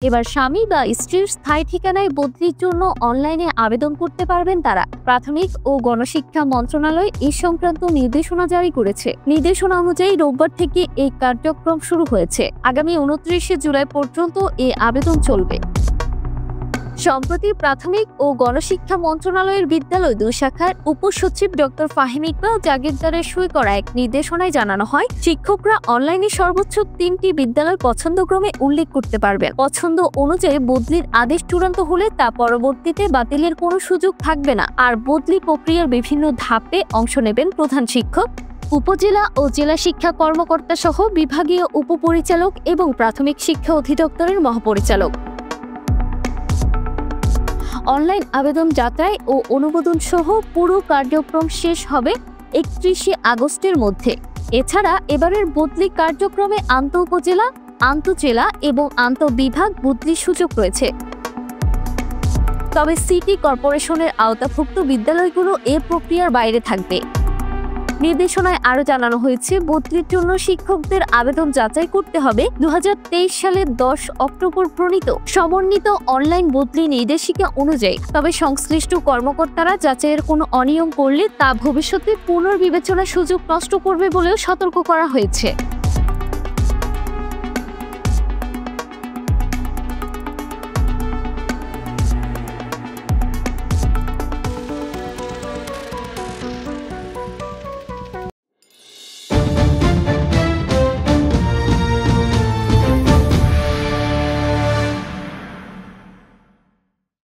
এবার স্বামী বা স্ত্রীর স্থায়ী ঠিকানায় বদলির জন্য অনলাইনে আবেদন করতে পারবেন তারা। প্রাথমিক ও গণশিক্ষা মন্ত্রণালয় এই সংক্রান্ত নির্দেশনা জারি করেছে। নির্দেশনা অনুযায়ী রোববার থেকে এই কার্যক্রম শুরু হয়েছে। আগামী 29শে জুলাই পর্যন্ত এই আবেদন চলবে। সম্প্রতি প্রাথমিক ও গণশিক্ষা মন্ত্রণালয়ের বিদ্যালয় ২ শাখার উপসচিব ডক্টর ফাহিম ইকবাল জাগিরদারের সই করা এক নির্দেশনায় জানানো হয়, শিক্ষকরা অনলাইনে সর্বোচ্চ ৩টি বিদ্যালয় পছন্দক্রমে উল্লেখ করতে পারবেন। পছন্দ অনুযায়ী বদলির আদেশ চূড়ান্ত হলে তা পরবর্তীতে বাতিলের কোনো সুযোগ থাকবে না। আর বদলি প্রক্রিয়ার বিভিন্ন ধাপে অংশ নেবেন প্রধান শিক্ষক, উপজেলা ও জেলা শিক্ষা কর্মকর্তা সহ বিভাগীয় উপপরিচালক এবং প্রাথমিক শিক্ষা অধিদপ্তরের মহাপরিচালক। অনলাইন আবেদন যাচাই ও অনুমোদন সহ পুরো কার্যক্রম শেষ হবে ৩১শে আগস্টের মধ্যে। এছাড়া এবারের বদলি কার্যক্রমে আন্তঃ-উপজেলা, আন্তঃ-জেলা এবং আন্তঃ-বিভাগ বদলির সুযোগ রয়েছে। তবে সিটি কর্পোরেশনের আওতাভুক্ত বিদ্যালয়গুলো এ প্রক্রিয়ার বাইরে থাকবে। নির্দেশনায় আরও জানানো হয়েছে, বদলির জন্য শিক্ষকদের আবেদন যাচাই করতে হবে ২০২৩ সালের ১০ অক্টোবর প্রণীত সমন্বিত অনলাইন বদলি নির্দেশিকা অনুযায়ী। তবে সংশ্লিষ্ট কর্মকর্তারা যাচাইয়ের কোনো অনিয়ম করলে তা ভবিষ্যতে পুনর্বিবেচনার সুযোগ নষ্ট করবে বলেও সতর্ক করা হয়েছে।